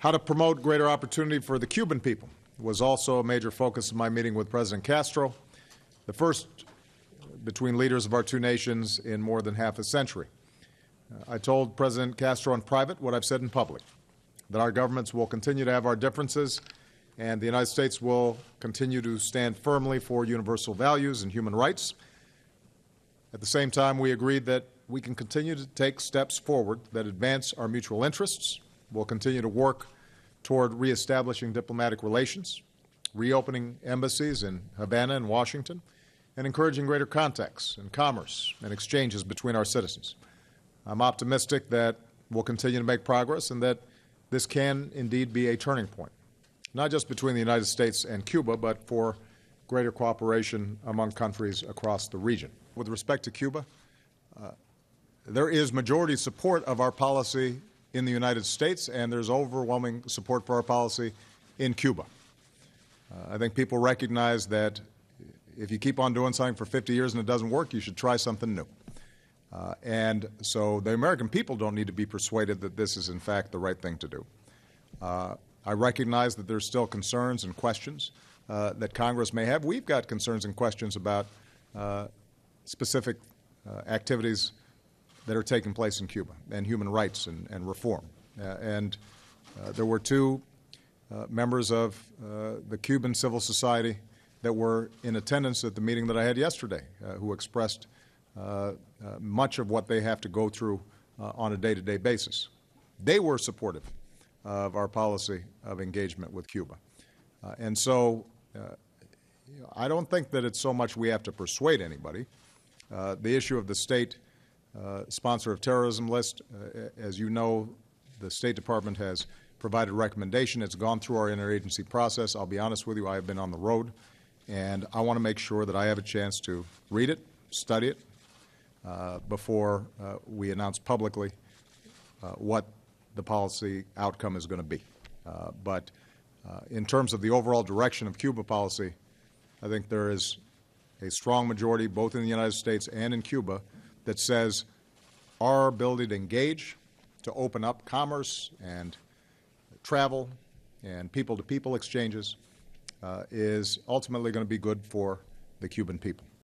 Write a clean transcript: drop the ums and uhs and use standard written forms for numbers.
How to promote greater opportunity for the Cuban people was also a major focus of my meeting with President Castro, the first between leaders of our two nations in more than half a century. I told President Castro in private what I've said in public, that our governments will continue to have our differences and the United States will continue to stand firmly for universal values and human rights. At the same time, we agreed that we can continue to take steps forward that advance our mutual interests. We'll continue to work toward reestablishing diplomatic relations, reopening embassies in Havana and Washington, and encouraging greater contacts and commerce and exchanges between our citizens. I'm optimistic that we'll continue to make progress and that this can indeed be a turning point, not just between the United States and Cuba, but for greater cooperation among countries across the region. With respect to Cuba, there is majority support of our policy in the United States, and there's overwhelming support for our policy in Cuba. I think people recognize that if you keep on doing something for 50 years and it doesn't work, you should try something new. And so the American people don't need to be persuaded that this is, in fact, the right thing to do. I recognize that there's still concerns and questions that Congress may have. We've got concerns and questions about specific activities that are taking place in Cuba and human rights and reform. There were two members of the Cuban civil society that were in attendance at the meeting that I had yesterday who expressed much of what they have to go through on a day-to-day basis. They were supportive of our policy of engagement with Cuba. I don't think that it's so much we have to persuade anybody. The issue of the state sponsor of terrorism list, as you know, the State Department has provided a recommendation. It's gone through our interagency process. I'll be honest with you, I have been on the road, and I want to make sure that I have a chance to read it, study it, before we announce publicly what the policy outcome is going to be. But in terms of the overall direction of Cuba policy, I think there is a strong majority, both in the United States and in Cuba, that says our ability to engage, to open up commerce and travel and people-to-people exchanges is ultimately going to be good for the Cuban people.